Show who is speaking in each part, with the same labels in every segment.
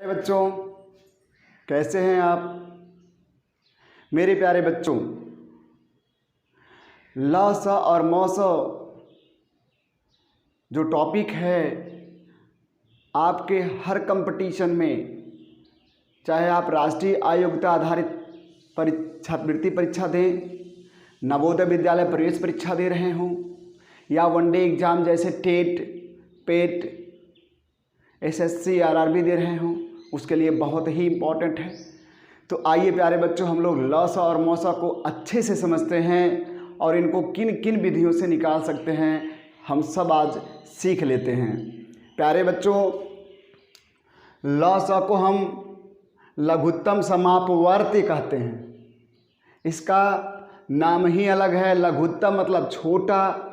Speaker 1: बच्चों, कैसे हैं आप मेरे प्यारे बच्चों। ल स और म स जो टॉपिक है आपके हर कंपटीशन में, चाहे आप राष्ट्रीय आयोग्यता आधारित छात्रवृत्ति परीक्षा दें, नवोदय विद्यालय प्रवेश परीक्षा दे रहे हों, या वनडे एग्ज़ाम जैसे टेट, पेट, एसएससी, आरआरबी दे रहे हों, उसके लिए बहुत ही इम्पॉर्टेंट है। तो आइए प्यारे बच्चों, हम लोग ल स और म स को अच्छे से समझते हैं और इनको किन किन विधियों से निकाल सकते हैं, हम सब आज सीख लेते हैं। प्यारे बच्चों, ल स को हम लघुत्तम समापवर्ती कहते हैं। इसका नाम ही अलग है। लघुत्तम मतलब छोटा,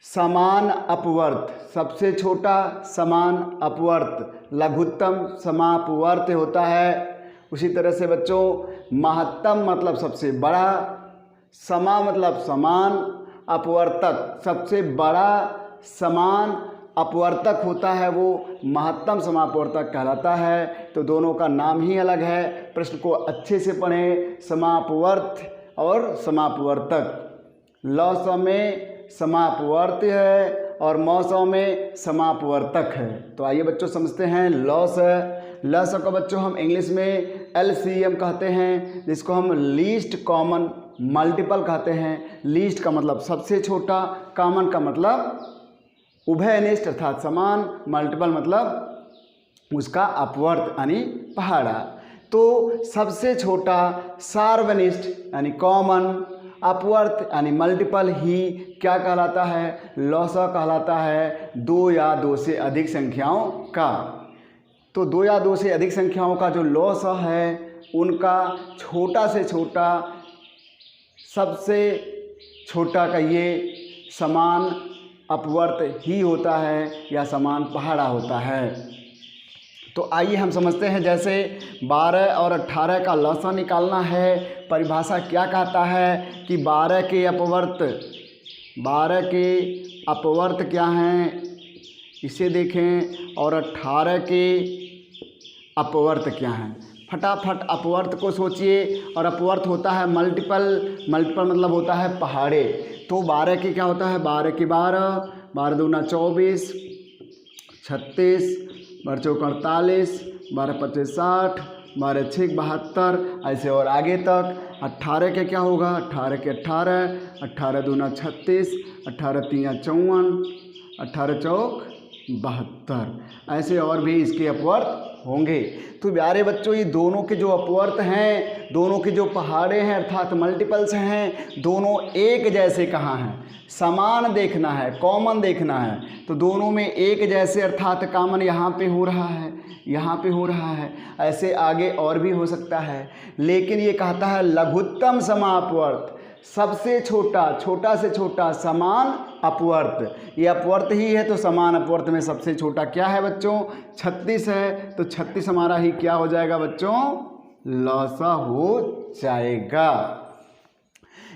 Speaker 1: समान अपवर्त सबसे छोटा, समान अपवर्त लघुत्तम समापवर्त होता है। उसी तरह से बच्चों, महत्तम मतलब सबसे बड़ा, समा मतलब समान, अपवर्तक सबसे बड़ा समान अपवर्तक होता है, वो महत्तम समापवर्तक कहलाता है। तो दोनों का नाम ही अलग है। प्रश्न को अच्छे से पढ़ें। समापवर्त और समापवर्तक। ल स में समापवर्त है और म स में समापवर्तक है। तो आइए बच्चों समझते हैं ल स। ल स को बच्चों हम इंग्लिश में LCM कहते हैं, जिसको हम लीस्ट कॉमन मल्टीपल कहते हैं। लीस्ट का मतलब सबसे छोटा, कॉमन का मतलब उभयनिष्ठ अर्थात समान, मल्टीपल मतलब उसका अपवर्त यानी पहाड़ा। तो सबसे छोटा सार्वनिष्ठ यानी कॉमन, अपवर्त यानी मल्टीपल ही क्या कहलाता है? ल स कहलाता है। दो या दो से अधिक संख्याओं का। तो दो या दो से अधिक संख्याओं का जो ल स है, उनका छोटा से छोटा, सबसे छोटा का ये समान अपवर्त ही होता है या समान पहाड़ा होता है। तो आइए हम समझते हैं। जैसे 12 और 18 का ल स निकालना है। परिभाषा क्या कहता है कि 12 के अपवर्त क्या हैं, इसे देखें, और 18 के अपवर्त क्या हैं। फटाफट अपवर्त को सोचिए। और अपवर्त होता है मल्टीपल, मल्टीपल मतलब होता है पहाड़े। तो 12 के क्या होता है? 12 के 12, 12 दूना 24, 36, 12 चौका 48, 12 पच्चीस 60, 12 छः 72, ऐसे और आगे तक। 18 के क्या होगा? 18 के 18, 18 दूना 36, 18 तीन 54, 18 चौक 72, ऐसे और भी इसके अपवर्त होंगे। तो प्यारे बच्चों, ये दोनों के जो अपवर्त हैं, दोनों के जो पहाड़े हैं अर्थात मल्टीपल्स हैं, दोनों एक जैसे कहाँ हैं? समान देखना है, कॉमन देखना है। तो दोनों में एक जैसे अर्थात कॉमन यहाँ पे हो रहा है, यहाँ पे हो रहा है, ऐसे आगे और भी हो सकता है। लेकिन ये कहता है लघुत्तम समापवर्त, सबसे छोटा, छोटा से छोटा समान अपवर्त। ये अपवर्त ही है, तो समान अपवर्त में सबसे छोटा क्या है बच्चों? 36 है। तो 36 हमारा ही क्या हो जाएगा बच्चों? ल स हो जाएगा।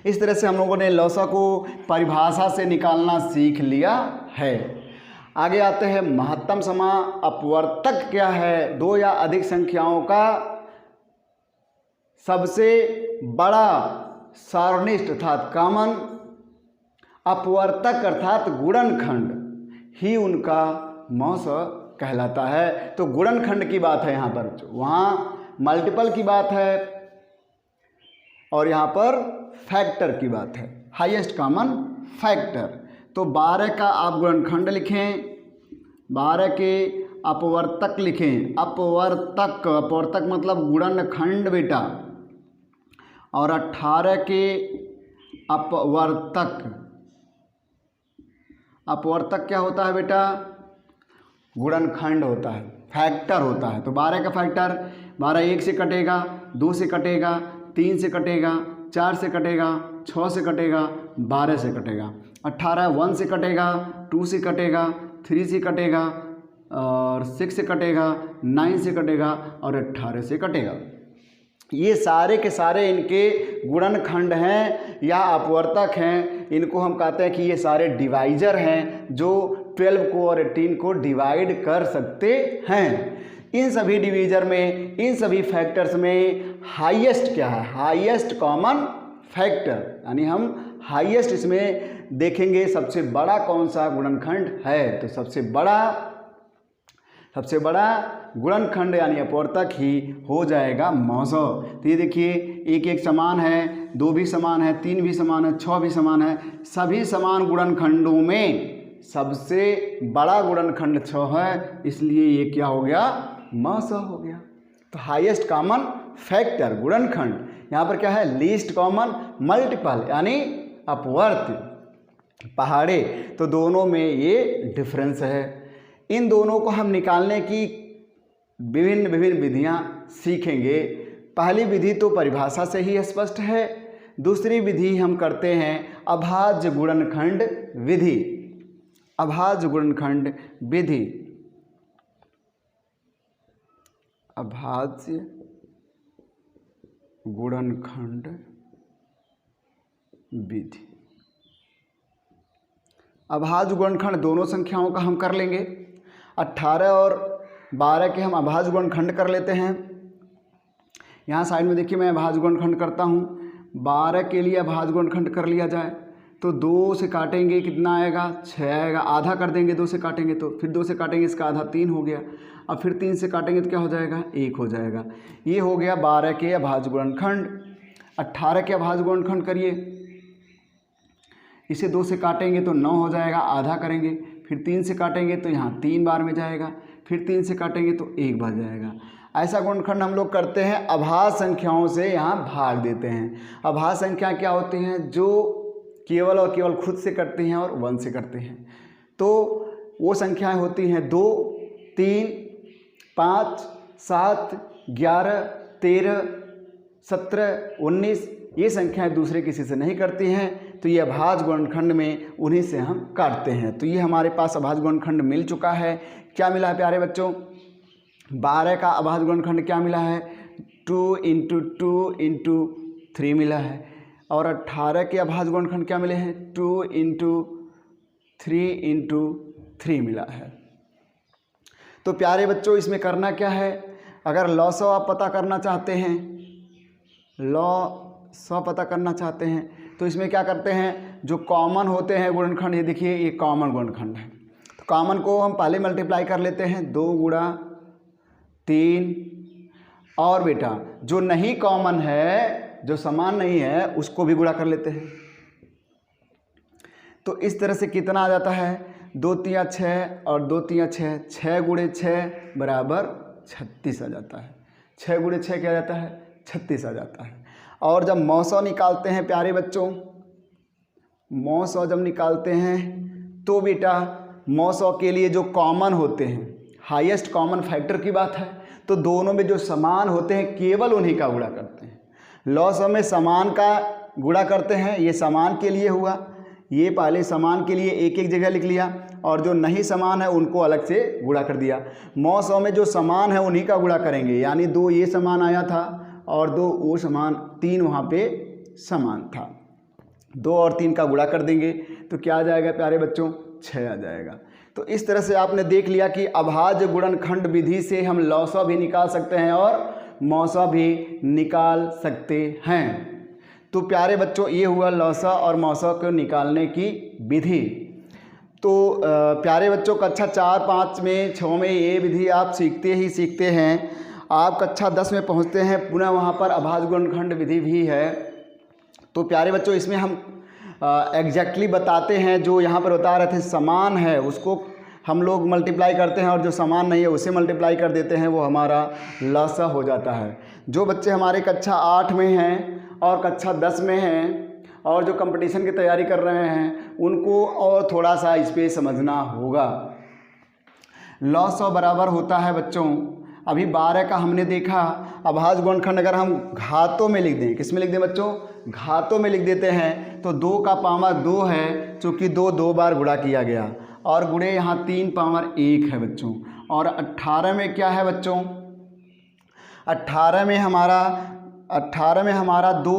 Speaker 1: इस तरह से हम लोगों ने ल स को परिभाषा से निकालना सीख लिया है। आगे आते हैं। महत्तम समापवर्तक क्या है? दो या अधिक संख्याओं का सबसे बड़ा सारणिष्ठ अर्थात कॉमन अपवर्तक अर्थात गुणनखंड ही उनका म स कहलाता है। तो गुणनखंड की बात है यहाँ पर, वहाँ मल्टीपल की बात है और यहाँ पर फैक्टर की बात है, हाईएस्ट कॉमन फैक्टर। तो 12 का आप गुणनखंड लिखें, 12 के अपवर्तक लिखें। अपवर्तक मतलब गुणनखंड बेटा। और 18 के अपवर्तक क्या होता है बेटा? गुणनखंड होता है, फैक्टर होता है। तो 12 का फैक्टर, 12 1 से कटेगा, 2 से कटेगा, 3 से कटेगा, 4 से कटेगा, 6 से कटेगा, 12 से कटेगा। 18 1 से कटेगा, 2 से कटेगा, 3 से कटेगा, और 6 से कटेगा, 9 से कटेगा और 18 से कटेगा। ये सारे के सारे इनके गुणनखंड हैं या अपवर्तक हैं। इनको हम कहते हैं कि ये सारे डिवाइजर हैं जो 12 को और 18 को डिवाइड कर सकते हैं। इन सभी डिवीजन में, इन सभी फैक्टर्स में हाईएस्ट क्या है? हाईएस्ट कॉमन फैक्टर, यानी हम हाईएस्ट इसमें देखेंगे सबसे बड़ा कौन सा गुणनखंड है। तो सबसे बड़ा गुणनखंड यानी अपवर्तक ही हो जाएगा 900। तो ये देखिए, एक एक समान है, 2 भी समान है, 3 भी समान है, 6 भी समान है। सभी समान गुणनखंडों में सबसे बड़ा गुणनखंड 6 है, इसलिए ये क्या हो गया? 900 हो गया। तो हाईएस्ट कॉमन फैक्टर गुणनखंड, यहाँ पर क्या है? लीस्ट कॉमन मल्टीपल यानी अपवर्त पहाड़े। तो दोनों में ये डिफरेंस है। इन दोनों को हम निकालने की विभिन्न विधियां सीखेंगे। पहली विधि तो परिभाषा से ही स्पष्ट है। दूसरी विधि हम करते हैं अभाज्य गुणनखंड विधि। अभाज्य गुणनखंड विधि, अभाज्य गुणनखंड विधि। अभाज्य गुणनखंड दोनों संख्याओं का हम कर लेंगे। 18 और 12 के हम अभाज्य गुणनखंड कर लेते हैं। यहाँ साइड में देखिए, मैं अभाज्य गुणनखंड करता हूँ। 12 के लिए अभाज्य गुणनखंड कर लिया जाए तो 2 से काटेंगे कितना आएगा? 6 आएगा। आधा कर देंगे, 2 से काटेंगे तो, फिर 2 से काटेंगे इसका आधा 3 हो गया। अब फिर 3 से काटेंगे तो क्या हो जाएगा? 1 हो जाएगा। ये हो गया 12 के अभाज्य गुणनखंड। 18 के अभाज्य गुणनखंड करिए, इसे 2 से काटेंगे तो 9 हो जाएगा। आधा करेंगे, फिर 3 से काटेंगे तो यहाँ 3 बार में जाएगा, फिर 3 से काटेंगे तो 1 बार जाएगा। ऐसा गुणनखंड हम लोग करते हैं, अभाज्य संख्याओं से यहाँ भाग देते हैं। अभाज्य संख्या क्या होती हैं? जो केवल और केवल खुद से करती हैं और 1 से करते हैं। तो वो संख्याएं होती हैं 2, 3, 5, 7, 11, 13, 17, 19। ये संख्याएं दूसरे किसी से नहीं करती हैं, तो ये अभाज्य गुणनखंड में उन्हीं से हम काटते हैं। तो ये हमारे पास अभाज्य गुणनखंड मिल चुका है। क्या मिला है प्यारे बच्चों? 12 का अभाज्य गुणनखंड क्या मिला है? 2 × 2 × 3 मिला है। और 18 के अभाज्य गुणनखंड क्या मिले हैं? 2 × 3 × 3 मिला है। तो प्यारे बच्चों, इसमें करना क्या है? अगर लॉस आप पता करना चाहते हैं, लॉस पता करना चाहते हैं, तो इसमें क्या करते हैं? जो कॉमन होते हैं गुणनखंड, ये देखिए ये कॉमन गुणनखंड है। तो कॉमन को हम पहले मल्टीप्लाई कर लेते हैं, 2 × 3। और बेटा जो नहीं कॉमन है, जो समान नहीं है, उसको भी गुणा कर लेते हैं। तो इस तरह से कितना आ जाता है? 2 × 3 = 6 और 2 × 3 = 6, 6 × 6 बराबर 36 आ जाता है। 6 × 6 क्या आ जाता है? 36 आ जाता है। और जब 900 निकालते हैं प्यारे बच्चों, 900 जब निकालते हैं तो बेटा 900 के लिए जो कॉमन होते हैं, हाईएस्ट कॉमन फैक्टर की बात है, तो दोनों में जो समान होते हैं केवल उन्हीं का गुणा करते हैं। लॉस में समान का गुणा करते हैं, ये समान के लिए हुआ, ये पहले समान के लिए एक एक जगह लिख लिया, और जो नहीं समान है उनको अलग से गुणा कर दिया। 900 में जो समान है उन्हीं का गुणा करेंगे, यानी 2 ये समान आया था और 2 वो समान, 3 वहाँ पे समान था। 2 और 3 का गुणा कर देंगे तो क्या आ जाएगा प्यारे बच्चों? 6 आ जाएगा। तो इस तरह से आपने देख लिया कि अभाज्य गुणनखंड विधि से हम लॉसा भी निकाल सकते हैं और मौसा भी निकाल सकते हैं। तो प्यारे बच्चों, ये हुआ लॉसा और मौसा को निकालने की विधि। तो प्यारे बच्चों, कक्षा 4, 5 में, 6 में ये विधि आप सीखते हैं। आप कक्षा 10 में पहुंचते हैं, पुनः वहाँ पर अभाज्य गुणनखंड विधि भी है। तो प्यारे बच्चों, इसमें हम एग्जैक्टली बताते हैं, जो यहाँ पर बता रहे थे समान है उसको हम लोग मल्टीप्लाई करते हैं, और जो समान नहीं है उसे मल्टीप्लाई कर देते हैं, वो हमारा लॉसा हो जाता है। जो बच्चे हमारे कक्षा 8 में हैं और कक्षा 10 में हैं और जो कंपटीशन की तैयारी कर रहे हैं, उनको और थोड़ा सा इस पर समझना होगा। लॉसा बराबर होता है बच्चों, अभी 12 का हमने देखा, अभाज्य गुणनखंड अगर हम घातों में लिख दें, किस में लिख दें बच्चों? घातों में लिख देते हैं, तो 2 का पावर 2 है, चूँकि 2 बार गुणा किया गया, और गुणे यहाँ 3 पावर 1 है बच्चों। और 18 में क्या है बच्चों? 18 में हमारा 2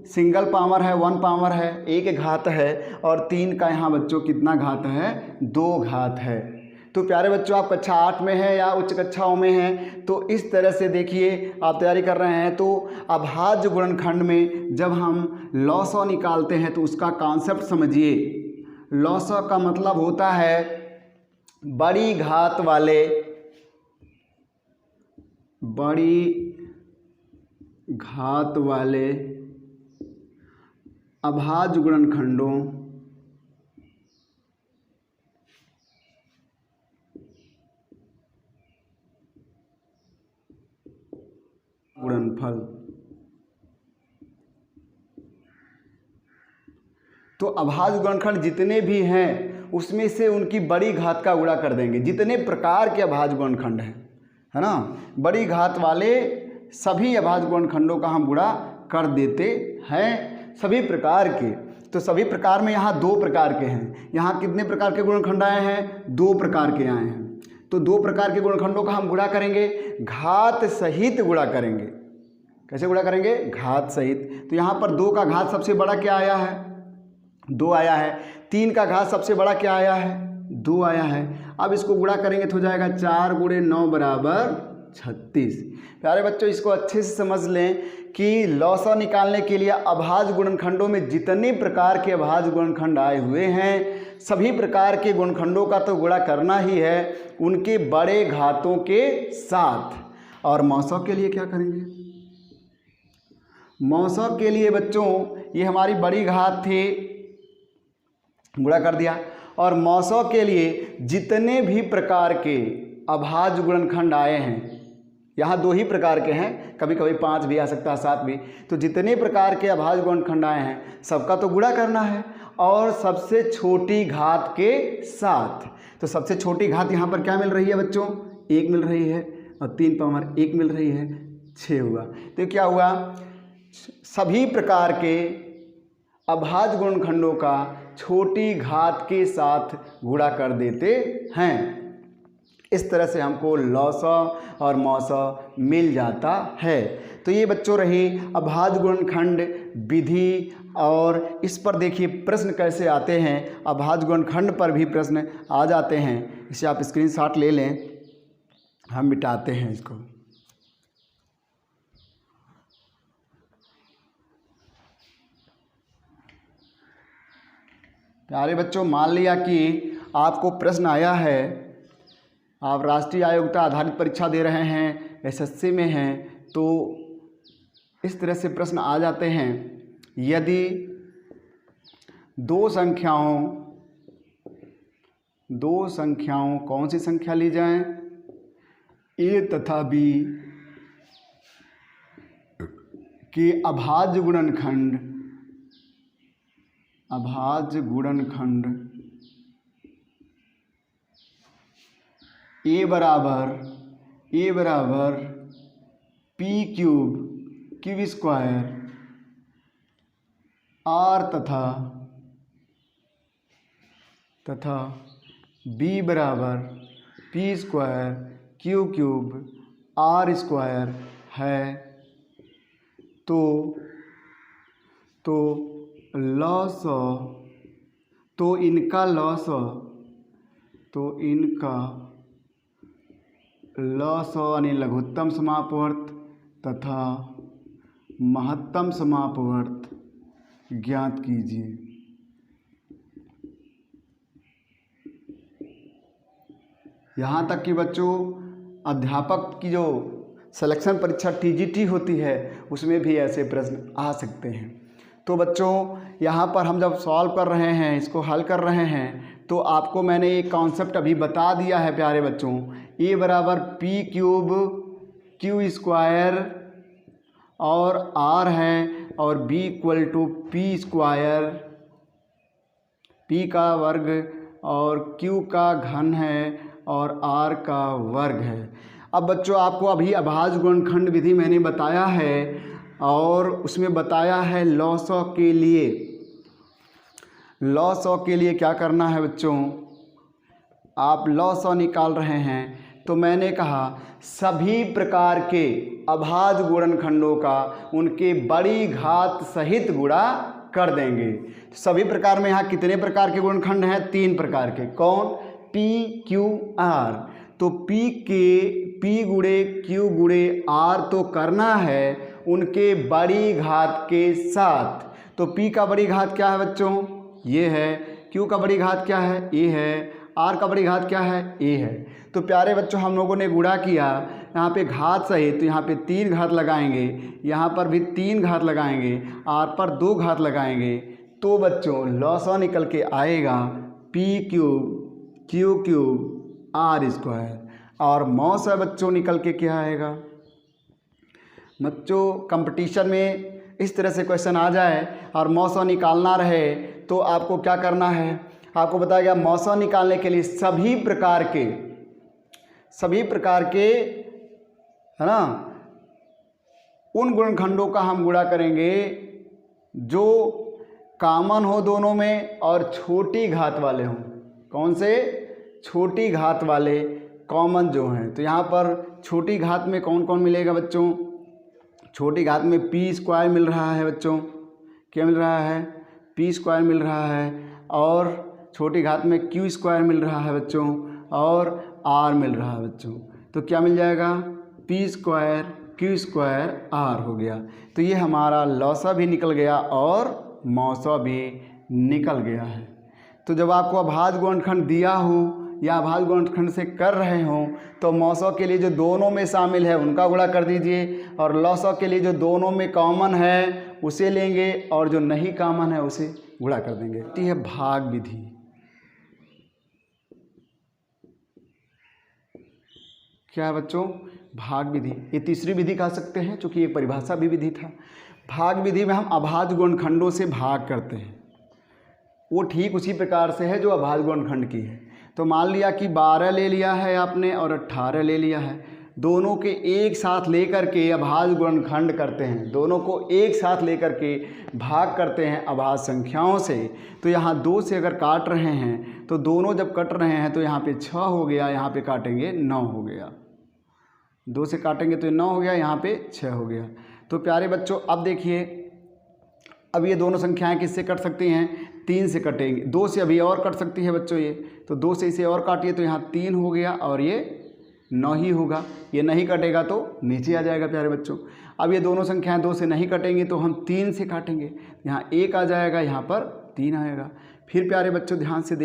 Speaker 1: सिंगल पावर है, 1 पावर है, 1 घात है, और 3 का यहाँ बच्चों कितना घात है? 2 घात है। तो प्यारे बच्चों, आप कक्षा 8 में हैं या उच्च कक्षाओं में हैं, तो इस तरह से देखिए आप तैयारी कर रहे हैं। तो अभाज्य गुणनखंड में जब हम लॉसॉ निकालते हैं तो उसका कॉन्सेप्ट समझिए। लॉसॉ का मतलब होता है बड़ी घात वाले अभाज्य गुणनखंडों गुणनफल। तो अभाज्य गुणनखंड जितने भी हैं उसमें से उनकी बड़ी घात का गुणा कर देंगे। जितने प्रकार के अभाज्य गुणनखंड हैं, है ना, बड़ी घात वाले सभी अभाज्य गुणनखंडों का हम गुणा कर देते हैं, सभी प्रकार के। तो सभी प्रकार में यहाँ 2 प्रकार के हैं। यहाँ कितने प्रकार के गुणनखंड आए हैं? 2 प्रकार के आए हैं। तो 2 प्रकार के गुणनखंडों का हम गुणा करेंगे, घात सहित गुणा करेंगे। कैसे गुणा करेंगे? घात सहित। तो यहाँ पर 2 का घात सबसे बड़ा क्या आया है? 2 आया है। 3 का घात सबसे बड़ा क्या आया है? 2 आया है। अब इसको गुणा करेंगे तो हो जाएगा 4 × 9 = 36। प्यारे बच्चों, इसको अच्छे से समझ लें कि लॉसॉ निकालने के लिए अभाज्य गुणनखंडों में जितने प्रकार के अभाज्य गुणनखंड आए हुए हैं, सभी प्रकार के गुणनखंडों का तो गुणा करना ही है उनके बड़े घातों के साथ। और मौसॉ के लिए क्या करेंगे? मौसॉ के लिए बच्चों, ये हमारी बड़ी घात थी, गुणा कर दिया। और मौसॉ के लिए जितने भी प्रकार के अभाज्य गुणनखंड आए हैं, यहाँ 2 ही प्रकार के हैं, कभी कभी 5 भी आ सकता है, 7 भी। तो जितने प्रकार के अभाज्य गुणनखंड आए हैं सबका तो गुणा करना है, और सबसे छोटी घात के साथ। तो सबसे छोटी घात यहाँ पर क्या मिल रही है बच्चों? 1 मिल रही है, और 3 पर हमारे 1 मिल रही है, 6 हुआ। तो क्या हुआ? सभी प्रकार के अभाज्य गुणनखंडों का छोटी घात के साथ गुणा कर देते हैं। इस तरह से हमको लॉसॉ और मौसॉ मिल जाता है। तो ये बच्चों रही अभाज्य गुणनखंड विधि। और इस पर देखिए प्रश्न कैसे आते हैं, अभाज्य गुणनखंड पर भी प्रश्न आ जाते हैं। इसे आप स्क्रीनशॉट ले लें, हम मिटाते हैं इसको। प्यारे बच्चों, मान लिया कि आपको प्रश्न आया है, आप राष्ट्रीय आयोग्यता आधारित परीक्षा दे रहे हैं, एसएससी में हैं, तो इस तरह से प्रश्न आ जाते हैं। यदि 2 संख्याओं कौन सी संख्या ली जाए? ए तथा बी के अभाज्य गुणनखंड ए बराबर p³ r तथा b बराबर p² r² है, तो लॉसॉ, तो इनका लॉसॉ यानी लघुत्तम समापवर्त तथा महत्तम समापवर्त ज्ञात कीजिए। यहाँ तक कि बच्चों अध्यापक की जो सिलेक्शन परीक्षा TGT होती है उसमें भी ऐसे प्रश्न आ सकते हैं। तो बच्चों यहाँ पर हम जब सॉल्व कर रहे हैं, इसको हल कर रहे हैं, तो आपको मैंने एक कॉन्सेप्ट अभी बता दिया है प्यारे बच्चों। ए बराबर p³ Q² और r है, और b = p², p का वर्ग और q का घन है और r का वर्ग है। अब बच्चों आपको अभी अभाज्य गुणनखंड विधि मैंने बताया है, और उसमें बताया है लॉसॉ के लिए। लॉसॉ के लिए क्या करना है बच्चों? आप लॉसॉ निकाल रहे हैं, तो मैंने कहा सभी प्रकार के अभाज्य गुणनखंडों का उनके बड़ी घात सहित गुणा कर देंगे। सभी प्रकार में यहाँ कितने प्रकार के गुणनखंड हैं? 3 प्रकार के। कौन? P Q R. तो पी गुणे क्यू गुणे आर तो करना है उनके बड़ी घात के साथ। तो पी का बड़ी घात क्या है बच्चों? ये है। क्यू का बड़ी घात क्या है? ए है। आर का बड़ी घात क्या है? ए है। तो प्यारे बच्चों हम लोगों ने गुणा किया, यहाँ पे घात सही तो यहाँ पे 3 घात लगाएंगे, यहाँ पर भी 3 घात लगाएंगे, आर पर 2 घात लगाएंगे। तो बच्चों लॉसा निकल के आएगा P cube Q cube R square. और मौसा बच्चों निकल के क्या आएगा? बच्चों कंपटीशन में इस तरह से क्वेश्चन आ जाए और मौसा निकालना रहे तो आपको क्या करना है? आपको बताया गया मौसा निकालने के लिए सभी प्रकार के है ना उन गुणनखंडों का हम गुणा करेंगे जो कॉमन हो दोनों में और छोटी घात वाले हों। कौन से? छोटी घात वाले कॉमन जो हैं। तो यहाँ पर छोटी घात में कौन कौन मिलेगा बच्चों? छोटी घात में पी स्क्वायर मिल रहा है बच्चों। क्या मिल रहा है? पी स्क्वायर मिल रहा है। और छोटी घात में क्यू स्क्वायर मिल रहा है बच्चों और आर मिल रहा है बच्चों। तो क्या मिल जाएगा? P square Q square R हो गया। तो ये हमारा लॉसा भी निकल गया और मौसा भी निकल गया है। तो जब आपको अभाज्य गुणनखंड दिया हो या अभाज्य गुणनखंड से कर रहे हों तो मौसा के लिए जो दोनों में शामिल है उनका गुणा कर दीजिए और लॉसा के लिए जो दोनों में कॉमन है उसे लेंगे और जो नहीं कॉमन है उसे गुणा कर देंगे। तो यह भाग विधि। क्या है बच्चों? भाग विधि। ये तीसरी विधि कह सकते हैं क्योंकि एक परिभाषा भी विधि था। भाग विधि में हम अभाज्य गुणनखंडों से भाग करते हैं। वो ठीक उसी प्रकार से है जो अभाज्य गुणनखंड की है। तो मान लिया कि 12 ले लिया है आपने और 18 ले लिया है, दोनों के एक साथ लेकर के अभाज्य गुणनखंड करते हैं। दोनों को एक साथ लेकर के भाग करते हैं अभाज्य संख्याओं से। तो यहाँ 2 से अगर काट रहे हैं तो दोनों जब कट रहे हैं तो यहाँ पे 6 हो गया, यहाँ पे काटेंगे 9 हो गया। 2 से काटेंगे तो 9 हो गया, यहाँ पे 6 हो गया। तो प्यारे बच्चों अब देखिए, अब ये दोनों संख्याएं किससे कट सकती हैं? 3 से कटेंगी। 2 से अभी और कट सकती है बच्चों ये, तो 2 से इसे और काटिए तो यहाँ 3 हो गया और ये 9 ही होगा। ये नहीं कटेगा तो नीचे आ जाएगा प्यारे बच्चों। अब ये दोनों संख्याएं 2 से नहीं कटेंगी तो हम 3 से काटेंगे, यहाँ 1 आ जाएगा, यहाँ पर 3 आएगा। फिर प्यारे बच्चों ध्यान से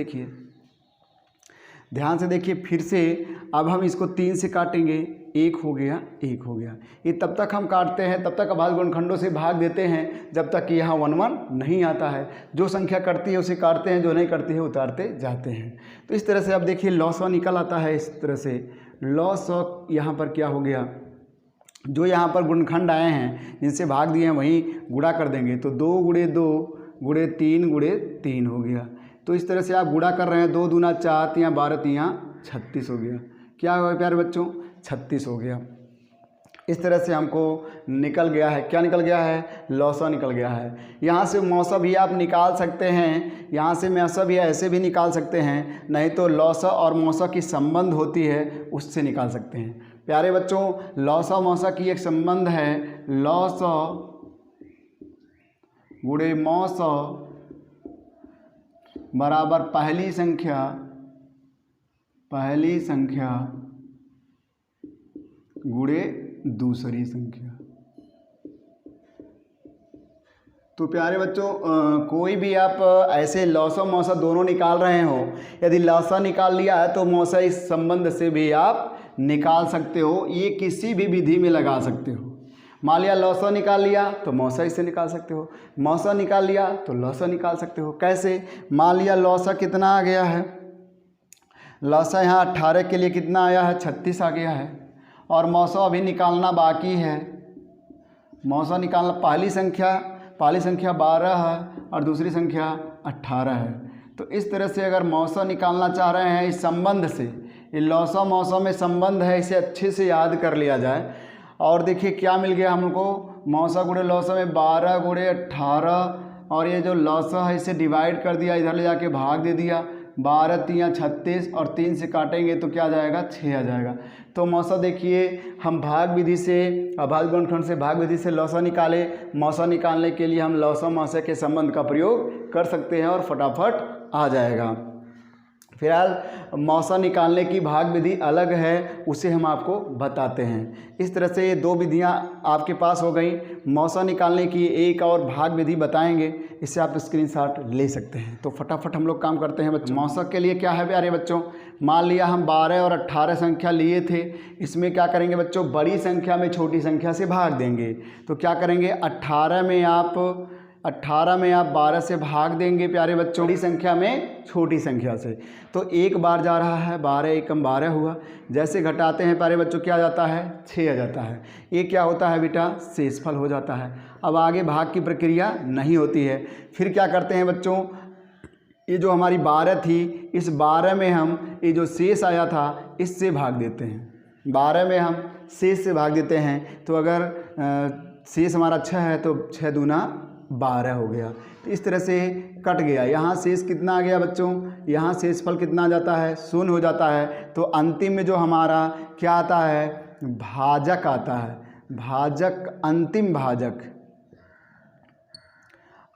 Speaker 1: देखिए, फिर से अब हम इसको 3 से काटेंगे, 1 हो गया, 1 हो गया। ये तब तक हम काटते हैं, तब तक अभाज्य गुणनखंडों से भाग देते हैं जब तक कि यहाँ 1 1 नहीं आता है। जो संख्या कटती है उसे काटते हैं, जो नहीं कटती है उतारते जाते हैं। तो इस तरह से अब देखिए लॉसा निकल आता है। इस तरह से लॉसा यहाँ पर क्या हो गया? जो यहाँ पर गुणनखंड आए हैं जिनसे भाग दिए हैं वहीं गुणा कर देंगे। तो 2 गुणे 2 गुणे 3 गुणे 3 हो गया। तो इस तरह से आप गुणा कर रहे हैं, 2 दूना 4 तियाँ 12 तियाँ 36 हो गया। क्या हुआ प्यारे बच्चों? 36 हो गया। इस तरह से हमको निकल गया है। क्या निकल गया है? लॉसा निकल गया है। यहाँ से मौसा भी आप निकाल सकते हैं, यहाँ से मौसा भी ऐसे भी निकाल सकते हैं, नहीं तो लॉसा और मौसा की संबंध होती है उससे निकाल सकते हैं। प्यारे बच्चों लॉसा मौसा की एक संबंध है, लॉसा गुणे मौसा बराबर पहली संख्या गुणे दूसरी संख्या। तो प्यारे बच्चों कोई भी आप ऐसे लॉसा मौसा दोनों निकाल रहे हो, यदि लॉसा निकाल लिया है तो मौसा इस संबंध से भी आप निकाल सकते हो। ये किसी भी विधि में लगा सकते हो। मान लिया लॉसा निकाल लिया तो मौसा इससे निकाल सकते हो, मौसा निकाल लिया तो लॉसा निकाल सकते हो। कैसे? मान लिया लॉसा कितना आ गया है? लॉसा यहाँ 18 के लिए कितना आया है? 36 आ गया है। और मौसा अभी निकालना बाकी है। मौसा निकालना, पहली संख्या 12 है और दूसरी संख्या 18 है। तो इस तरह से अगर मौसा निकालना चाह रहे हैं इस संबंध से, ये लॉसा मौसा में संबंध है, इसे अच्छे से याद कर लिया जाए। और देखिए क्या मिल गया हमको? मौसा गुणे लॉसा में 12 गुणे 18 और ये जो लॉसा है इसे डिवाइड कर दिया, इधर ले जाके भाग दे दिया। 12 तियाँ 36 और 3 से काटेंगे तो क्या आ जाएगा? 6 आ जाएगा। तो मौसा देखिए हम भाग विधि से, अभाज्य गुणनखंड से भाग विधि से लॉसा निकाले। मौसा निकालने के लिए हम लॉसा मौसा के संबंध का प्रयोग कर सकते हैं और फटाफट आ जाएगा। फिलहाल मौसा निकालने की भाग विधि अलग है, उसे हम आपको बताते हैं। इस तरह से ये दो विधियां आपके पास हो गई। मौसा निकालने की एक और भाग विधि बताएंगे, इससे आप स्क्रीनशॉट ले सकते हैं। तो फटाफट हम लोग काम करते हैं बच्चों। मौसा के लिए क्या है प्यारे बच्चों, मान लिया हम 12 और 18 संख्या लिए थे, इसमें क्या करेंगे बच्चों, बड़ी संख्या में छोटी संख्या से भाग देंगे। तो क्या करेंगे, 18 में आप 12 से भाग देंगे प्यारे बच्चों, बड़ी संख्या में छोटी संख्या से। तो एक बार जा रहा है, 12 एकम 12 हुआ। जैसे घटाते हैं प्यारे बच्चों क्या आ जाता है, 6 आ जाता है। ये क्या होता है बेटा, शेषफल हो जाता है। अब आगे भाग की प्रक्रिया नहीं होती है। फिर क्या करते हैं बच्चों, ये जो हमारी 12 थी, इस 12 में हम ये जो शेष आया था इससे भाग देते हैं। 12 में हम शेष से भाग देते हैं। तो अगर शेष हमारा 6 है तो 6 दूना 12 हो गया। तो इस तरह से कट गया। यहाँ शेष कितना आ गया बच्चों, यहाँ शेषफल कितना आ जाता है, 0 हो जाता है। तो अंतिम में जो हमारा क्या आता है, भाजक आता है। भाजक,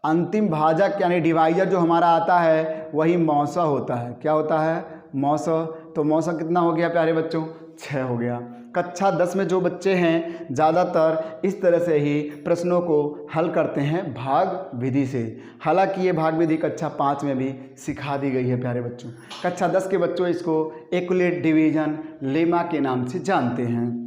Speaker 1: अंतिम भाजक यानी डिवाइजर जो हमारा आता है वही मौसा होता है। क्या होता है, मौसा। तो मौसा कितना हो गया प्यारे बच्चों, 6 हो गया। कक्षा 10 में जो बच्चे हैं ज़्यादातर इस तरह से ही प्रश्नों को हल करते हैं भाग विधि से। हालांकि ये भाग विधि कक्षा 5 में भी सिखा दी गई है प्यारे बच्चों। कक्षा 10 के बच्चों इसको एक्युलेट डिवीजन लेमा के नाम से जानते हैं।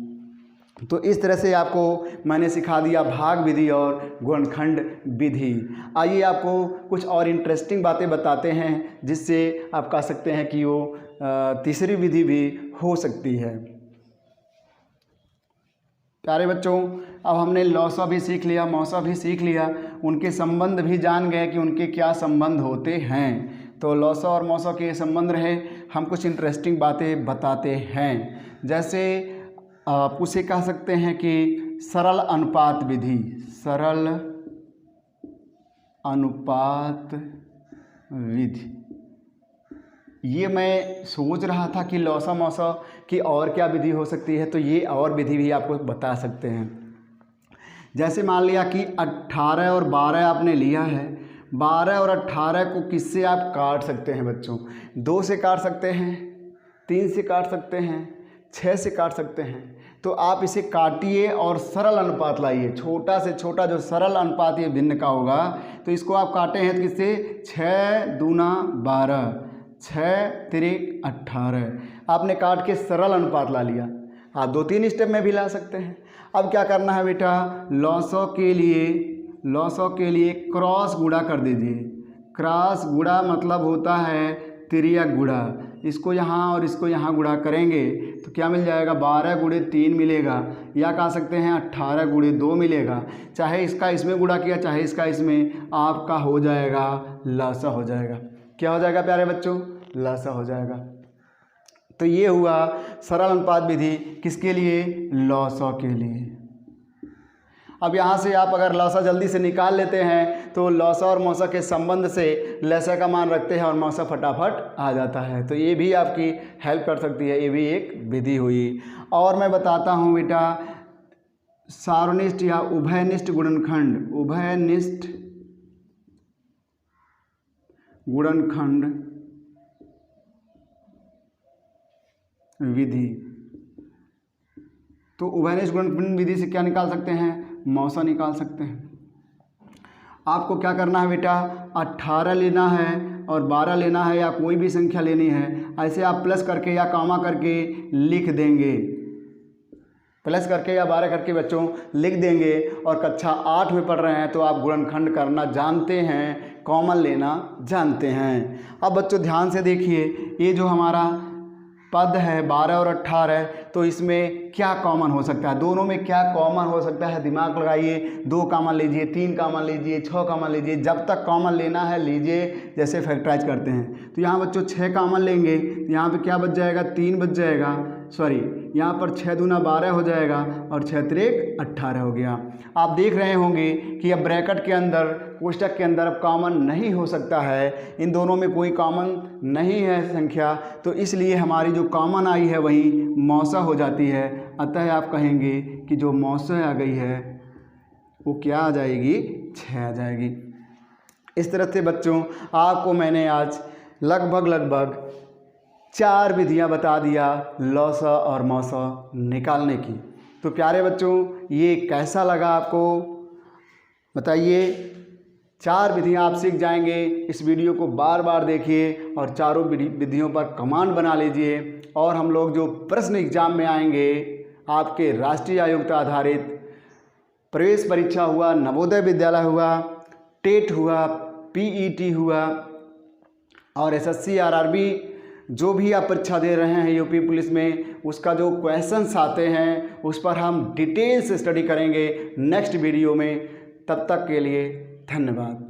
Speaker 1: तो इस तरह से आपको मैंने सिखा दिया भाग विधि और गुणनखंड विधि। आइए आपको कुछ और इंटरेस्टिंग बातें बताते हैं जिससे आप कह सकते हैं कि वो तीसरी विधि भी हो सकती है। प्यारे बच्चों, अब हमने लौसा भी सीख लिया, मौसा भी सीख लिया, उनके संबंध भी जान गए कि उनके क्या संबंध होते हैं। तो लौसा और मौसा के संबंध रहे, हम कुछ इंटरेस्टिंग बातें बताते हैं। जैसे आप उसे कह सकते हैं कि सरल अनुपात विधि, सरल अनुपात विधि। ये मैं सोच रहा था कि लौसा मौसा की और क्या विधि हो सकती है, तो ये और विधि भी आपको बता सकते हैं। जैसे मान लिया कि 18 और 12 आपने लिया है, 12 और 18 को किससे आप काट सकते हैं बच्चों, 2 से काट सकते हैं, 3 से काट सकते हैं, 6 से काट सकते हैं। तो आप इसे काटिए और सरल अनुपात लाइए, छोटा से छोटा जो सरल अनुपात ये भिन्न का होगा। तो इसको आप काटे हैं तो किससे, 6 दूना 12, 6 तिरिक 18। आपने काट के सरल अनुपात ला लिया। आप 2-3 स्टेप में भी ला सकते हैं। अब क्या करना है बेटा, लौसों के लिए क्रॉस गुणा कर दीजिए। क्रॉस गुणा मतलब होता है तिर्यक गुणा। इसको यहाँ और इसको यहाँ गुणा करेंगे तो क्या मिल जाएगा, 12 गुणे 3 मिलेगा, या कह सकते हैं 18 गुणे 2 मिलेगा। चाहे इसका इसमें गुणा किया, चाहे इसका इसमें, आपका हो जाएगा लसा हो जाएगा। क्या हो जाएगा प्यारे बच्चों, लसा हो जाएगा। तो ये हुआ सरल अनुपात विधि किसके लिए, लौसा के लिए। अब यहाँ से आप अगर लौसा जल्दी से निकाल लेते हैं तो लौसा और मौसा के संबंध से लसा का मान रखते हैं और मौसा फटाफट आ जाता है। तो ये भी आपकी हेल्प कर सकती है, ये भी एक विधि हुई। और मैं बताता हूँ बेटा, सार्वनिष्ठ या उभयनिष्ठ गुणनखंड, उभयनिष्ठ गुणनखंड विधि। तो उभयनिष्ठ गुणनखंड विधि से क्या निकाल सकते हैं, मौसा निकाल सकते हैं। आपको क्या करना है बेटा, 18 लेना है और 12 लेना है या कोई भी संख्या लेनी है। ऐसे आप प्लस करके या कामा करके लिख देंगे, प्लस करके या 12 करके बच्चों लिख देंगे। और कक्षा 8 में पढ़ रहे हैं तो आप गुणनखंड करना जानते हैं, कॉमन लेना जानते हैं। अब बच्चों ध्यान से देखिए, ये जो हमारा पद है 12 और 18, तो इसमें क्या कॉमन हो सकता है, दोनों में क्या कॉमन हो सकता है, दिमाग लगाइए। 2 कॉमन लीजिए, 3 कॉमन लीजिए, 6 कॉमन लीजिए, जब तक कॉमन लेना है लीजिए। जैसे फैक्टराइज करते हैं तो यहाँ बच्चों 6 कॉमन लेंगे, यहाँ पे क्या बच जाएगा, 3 बच जाएगा, सॉरी यहाँ पर 6 दूना 12 हो जाएगा और 6 तिरिक 18 हो गया। आप देख रहे होंगे कि अब ब्रैकेट के अंदर, कोष्टक के अंदर अब कॉमन नहीं हो सकता है, इन दोनों में कोई कॉमन नहीं है संख्या, तो इसलिए हमारी जो कॉमन आई है वही मौसा हो जाती है। अतः आप कहेंगे कि जो मौसा आ गई है वो क्या आ जाएगी, 6 आ जाएगी। इस तरह से बच्चों आपको मैंने आज लगभग 4 विधियां बता दिया लॉस और मौस निकालने की। तो प्यारे बच्चों, ये कैसा लगा आपको बताइए। 4 विधियां आप सीख जाएंगे। इस वीडियो को बार बार देखिए और चारों विधियों पर कमांड बना लीजिए। और हम लोग जो प्रश्न एग्जाम में आएंगे, आपके राष्ट्रीय आयोग्यता आधारित प्रवेश परीक्षा हुआ, नवोदय विद्यालय हुआ, टेट हुआ, पीईटी हुआ और एसएससी आरआरबी जो भी आप परीक्षा दे रहे हैं यूपी पुलिस में, उसका जो क्वेश्चंस आते हैं उस पर हम डिटेल से स्टडी करेंगे नेक्स्ट वीडियो में। तब तक के लिए धन्यवाद।